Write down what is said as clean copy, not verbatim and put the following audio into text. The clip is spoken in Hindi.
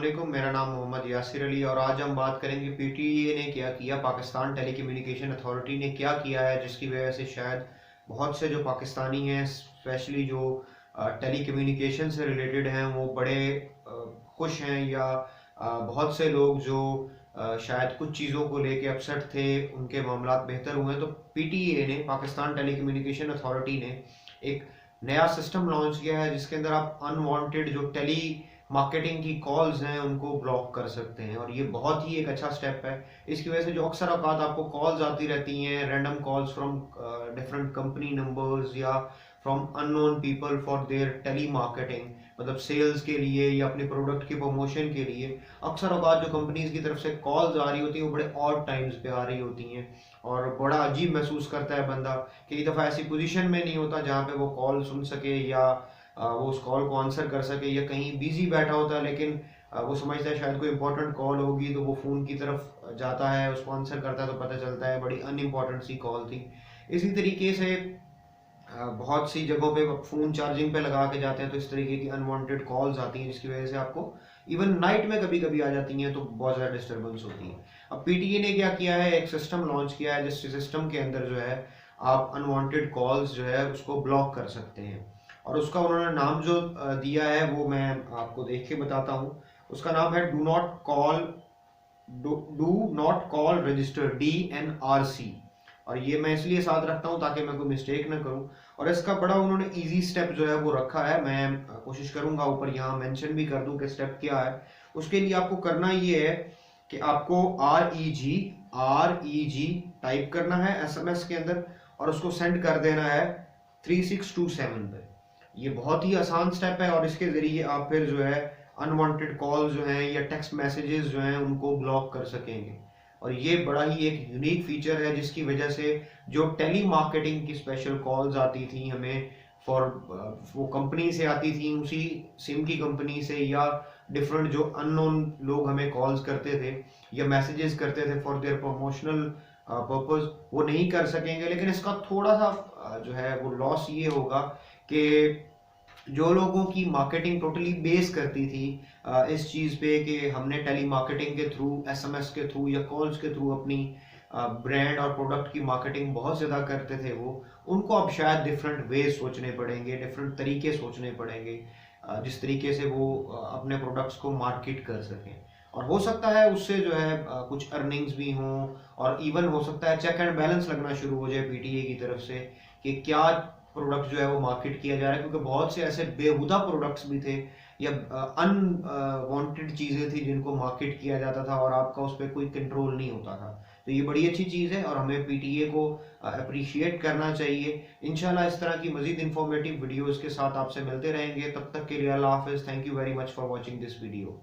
वालेकुम, मेरा नाम मोहम्मद यासिर अली और आज हम बात करेंगे पीटीए ने क्या किया, पाकिस्तान टेलीकम्युनिकेशन अथॉरिटी ने क्या किया है जिसकी वजह से शायद बहुत से जो पाकिस्तानी हैं, स्पेशली जो टेलीकम्युनिकेशन से रिलेटेड हैं, वो बड़े खुश हैं या बहुत से लोग जो शायद कुछ चीज़ों को लेके अपसेट थे, उनके मामला बेहतर हुए हैं। तो पीटीए ने, पाकिस्तान टेलीकम्युनिकेशन अथॉरिटी ने एक नया सिस्टम लॉन्च किया है जिसके अंदर आप अनवांटेड जो टेली मार्केटिंग की कॉल्स हैं उनको ब्लॉक कर सकते हैं और ये बहुत ही एक अच्छा स्टेप है। इसकी वजह से जो अक्सर औकात आपको कॉल्स आती रहती हैं, random calls from different company numbers या from unknown people for their telemarketing, मतलब सेल्स के लिए या अपने प्रोडक्ट के प्रमोशन के लिए, अक्सर औकात जो कंपनीज की तरफ से कॉल्स आ रही होती हैं वो बड़े ऑड टाइम्स पे आ रही होती हैं और बड़ा अजीब महसूस करता है बंदा। कई दफ़ा ऐसी पोजीशन में नहीं होता जहाँ पे वो कॉल सुन सके या वो उस कॉल को आंसर कर सके, या कहीं बिजी बैठा होता है लेकिन वो समझता है शायद कोई इंपॉर्टेंट कॉल होगी तो वो फ़ोन की तरफ जाता है, उसको आंसर करता है तो पता चलता है बड़ी अनइम्पॉर्टेंट सी कॉल थी। इसी तरीके से बहुत सी जगहों पे फ़ोन चार्जिंग पे लगा के जाते हैं तो इस तरीके की अनवांटेड कॉल्स आती हैं जिसकी वजह से आपको इवन नाइट में कभी कभी आ जाती हैं तो बहुत ज़्यादा डिस्टर्बेंस होती है। अब पीटीए ने क्या किया है, एक सिस्टम लॉन्च किया है जिस सिस्टम के अंदर जो है आप अनवांटेड कॉल्स जो है उसको ब्लॉक कर सकते हैं और उसका उन्होंने नाम जो दिया है वो मैं आपको देख के बताता हूँ। उसका नाम है do not call register, DNRC। और ये मैं इसलिए साथ रखता हूँ ताकि मैं कोई मिस्टेक ना करूँ। और इसका बड़ा उन्होंने इजी स्टेप जो है वो रखा है, मैं कोशिश करूँगा ऊपर यहाँ मेंशन भी कर दूँ कि स्टेप क्या है। उसके लिए आपको करना ये है कि आपको REG टाइप करना है SMS के अंदर और उसको सेंड कर देना है 3627 पे। ये बहुत ही आसान स्टेप है और इसके ज़रिए आप फिर जो है अनवांटेड कॉल जो हैं या टेक्स्ट मैसेजेस जो हैं उनको ब्लॉक कर सकेंगे। और ये बड़ा ही एक यूनिक फीचर है जिसकी वजह से जो टेली मार्केटिंग की स्पेशल कॉल्स आती थी हमें फॉर वो कंपनी से आती थी, उसी सिम की कंपनी से, या डिफरेंट जो अननोन लोग हमें कॉल्स करते थे या मैसेजेस करते थे फॉर देयर प्रमोशनल पर्पस, वो नहीं कर सकेंगे। लेकिन इसका थोड़ा सा जो है वो लॉस ये होगा कि जो लोगों की मार्केटिंग टोटली बेस करती थी इस चीज़ पे कि हमने टेली मार्केटिंग के थ्रू, SMS के थ्रू या कॉल्स के थ्रू अपनी ब्रांड और प्रोडक्ट की मार्केटिंग बहुत ज़्यादा करते थे, वो उनको अब शायद डिफरेंट वेज सोचने पड़ेंगे, डिफरेंट तरीके सोचने पड़ेंगे जिस तरीके से वो अपने प्रोडक्ट्स को मार्केट कर सकें। और हो सकता है उससे जो है कुछ अर्निंग्स भी हों और इवन हो सकता है चेक एंड बैलेंस लगना शुरू हो जाए पीटीए की तरफ से कि क्या प्रोडक्ट जो है वो मार्केट किया जा रहा है, क्योंकि बहुत से ऐसे बेहुदा प्रोडक्ट्स भी थे या अनवांटेड चीज़ें थी जिनको मार्केट किया जाता था और आपका उस पर कोई कंट्रोल नहीं होता था। तो ये बड़ी अच्छी चीज़ है और हमें पीटीए को अप्रिशिएट करना चाहिए। इंशाल्लाह इस तरह की मज़ीद इंफॉर्मेटिव वीडियोज़ के साथ आपसे मिलते रहेंगे। तब तक के लिए अल्लाह हाफ़िज़। Thank you very much for watching this video.